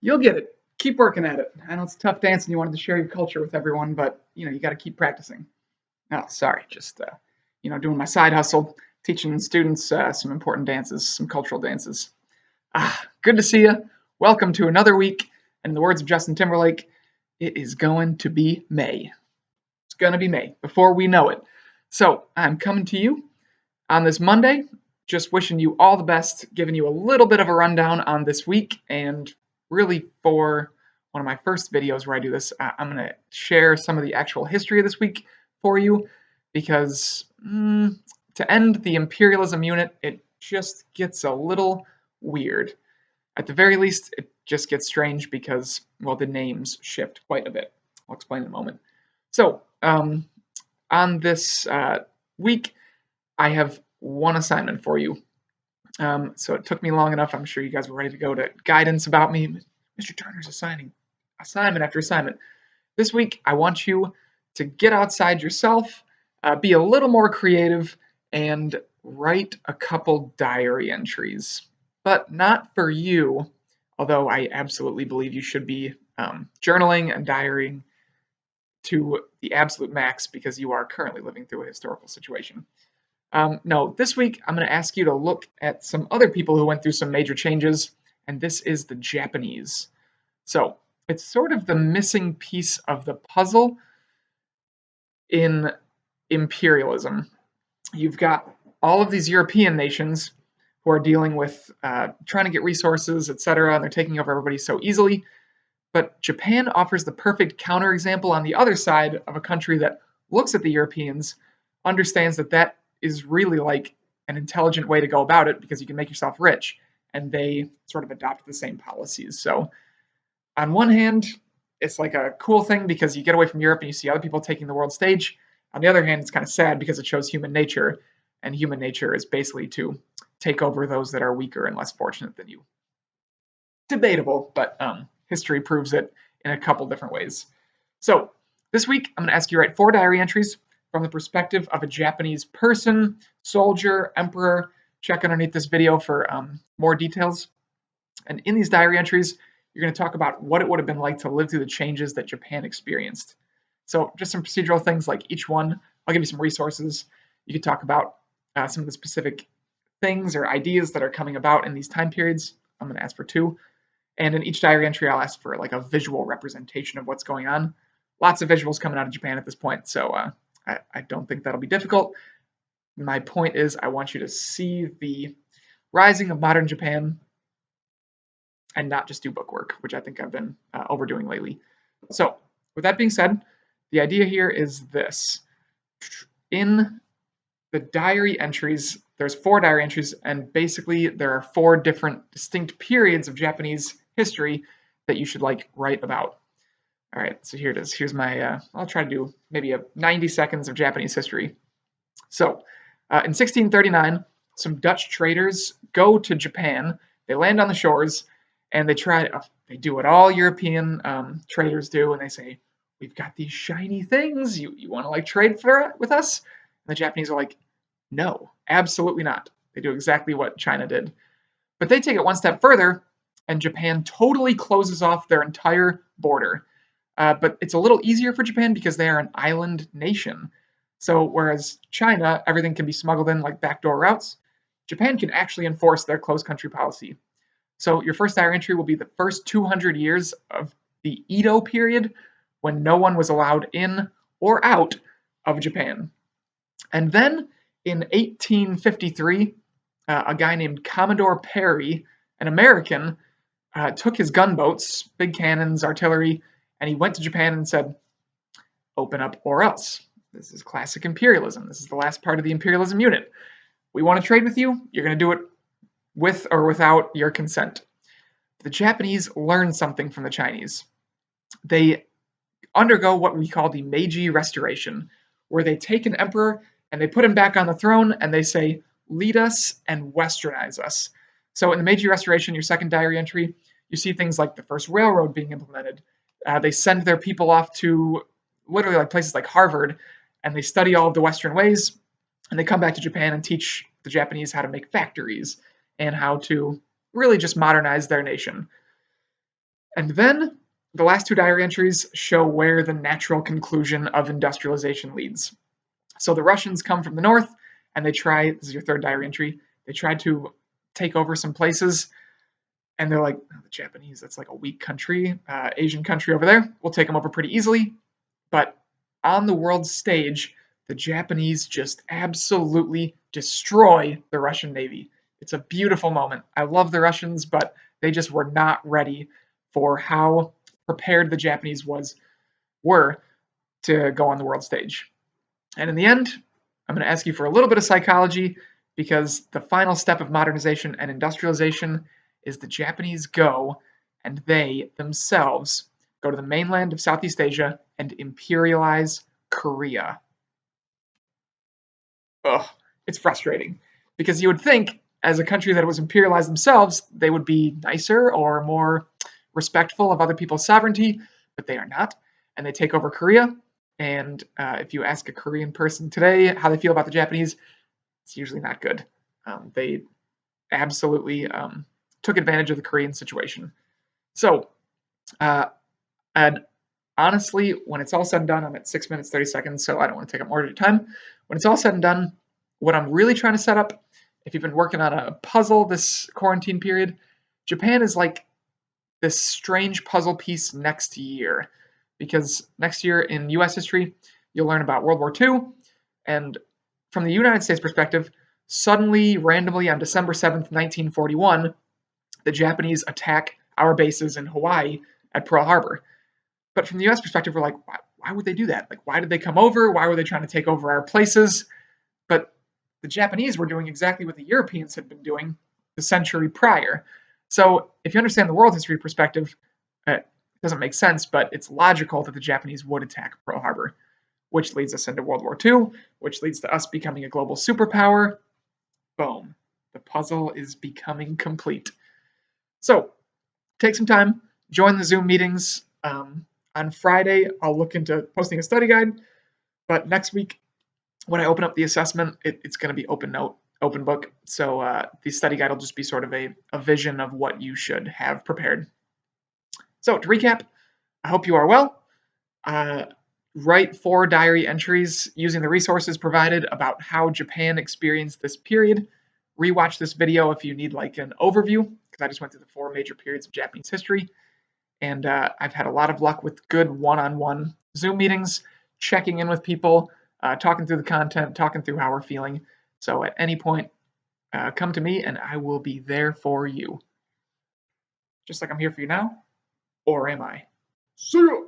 You'll get it. Keep working at it. I know it's a tough dance and you wanted to share your culture with everyone, but you got to keep practicing. Oh, sorry, just doing my side hustle, teaching students some important dances, some cultural dances. Good to see you. Welcome to another week. In the words of Justin Timberlake, it is going to be May. It's going to be May before we know it. So I'm coming to you on this Monday, just wishing you all the best, giving you a little bit of a rundown on this week, and really for one of my first videos where I do this, I'm going to share some of the actual history of this week for you because to end the imperialism unit, it just gets a little weird. At the very least, it just gets strange because, well, the names shift quite a bit. I'll explain in a moment. So, on this week, I have one assignment for you. So it took me long enough. I'm sure you guys were ready to go to guidance about me. Mr. Turner's assigning assignment after assignment. This week, I want you to get outside yourself, be a little more creative, and write a couple diary entries. But not for you, although I absolutely believe you should be journaling and diarying to the absolute max because you are currently living through a historical situation. No, this week I'm going to ask you to look at some other people who went through some major changes, and this is the Japanese. So it's sort of the missing piece of the puzzle in imperialism. You've got all of these European nations who are dealing with trying to get resources, etc., and they're taking over everybody so easily. But Japan offers the perfect counterexample on the other side of a country that looks at the Europeans, understands that that is really like an intelligent way to go about it because you can make yourself rich, and they sort of adopt the same policies. So, on one hand, it's like a cool thing because you get away from Europe and you see other people taking the world stage. On the other hand, it's kind of sad because it shows human nature, and human nature is basically to take over those that are weaker and less fortunate than you. Debatable, but history proves it in a couple different ways. So, this week, I'm going to ask you to write 4 diary entries from the perspective of a Japanese person, soldier, emperor. Check underneath this video for more details. And in these diary entries, you're going to talk about what it would have been like to live through the changes that Japan experienced. So, just some procedural things like each one. I'll give you some resources. You could talk about some of the specific things or ideas that are coming about in these time periods. I'm going to ask for 2. And in each diary entry, I'll ask for like a visual representation of what's going on. Lots of visuals coming out of Japan at this point, so I don't think that'll be difficult. My point is I want you to see the rising of modern Japan and not just do bookwork, which I think I've been overdoing lately. So with that being said, the idea here is this. In the diary entries, there's 4 diary entries, and basically there are 4 different distinct periods of Japanese history that you should like write about. All right, so here it is. Here's my, I'll try to do maybe 90 seconds of Japanese history. So, in 1639, some Dutch traders go to Japan. They land on the shores, and they do what all European traders do, and they say, "We've got these shiny things. You want to like trade with us?" And the Japanese are like, "No, absolutely not." They do exactly what China did, but they take it one step further, and Japan totally closes off their entire border. But it's a little easier for Japan because they are an island nation. So whereas China, everything can be smuggled in like backdoor routes, Japan can actually enforce their closed country policy. So your first diary entry will be the first 200 years of the Edo period, when no one was allowed in or out of Japan. And then in 1853, a guy named Commodore Perry, an American, took his gunboats, big cannons, artillery, and he went to Japan and said, "Open up or else." This is classic imperialism. This is the last part of the imperialism unit. We want to trade with you. You're going to do it with or without your consent. The Japanese learn something from the Chinese. They undergo what we call the Meiji Restoration, where they take an emperor and they put him back on the throne and they say, "Lead us and westernize us." So in the Meiji Restoration, your second diary entry, you see things like the first railroad being implemented. They send their people off to literally like places like Harvard, and they study all of the Western ways, and they come back to Japan and teach the Japanese how to make factories and how to really just modernize their nation. And then the last two diary entries show where the natural conclusion of industrialization leads. So the Russians come from the north and they try, this is your third diary entry, they tried to take over some places and they're like, oh, the Japanese, that's like a weak country, Asian country over there. We'll take them over pretty easily. But on the world stage, the Japanese just absolutely destroy the Russian Navy. It's a beautiful moment. I love the Russians, but they just were not ready for how prepared the Japanese were to go on the world stage. And in the end, I'm going to ask you for a little bit of psychology because the final step of modernization and industrialization is the Japanese go and they themselves go to the mainland of Southeast Asia and imperialize Korea. Ugh, it's frustrating because you would think, as a country that was imperialized themselves, they would be nicer or more respectful of other people's sovereignty, but they are not. And they take over Korea. And if you ask a Korean person today how they feel about the Japanese, it's usually not good. They absolutely took advantage of the Korean situation. So, and honestly, when it's all said and done, I'm at 6 minutes, 30 seconds, so I don't want to take up more of your time. When it's all said and done, what I'm really trying to set up, if you've been working on a puzzle this quarantine period, Japan is like this strange puzzle piece next year. Because next year in US history, you'll learn about World War II. And from the United States perspective, suddenly, randomly on December 7th, 1941, the Japanese attack our bases in Hawaii at Pearl Harbor. But from the US perspective, we're like, why would they do that? Like, why did they come over? Why were they trying to take over our places? But the Japanese were doing exactly what the Europeans had been doing the century prior. So if you understand the world history perspective, it doesn't make sense, but it's logical that the Japanese would attack Pearl Harbor, which leads us into World War II, which leads to us becoming a global superpower. Boom. The puzzle is becoming complete. So take some time, join the Zoom meetings. On Friday, I'll look into posting a study guide, but next week, when I open up the assessment, it's going to be open note, open book. So the study guide will just be sort of a vision of what you should have prepared. So to recap, I hope you are well. Write 4 diary entries using the resources provided about how Japan experienced this period. Rewatch this video if you need like an overview, because I just went through the 4 major periods of Japanese history. And I've had a lot of luck with good one-on-one Zoom meetings, checking in with people, talking through the content, talking through how we're feeling. So at any point, come to me and I will be there for you. Just like I'm here for you now, or am I? See ya!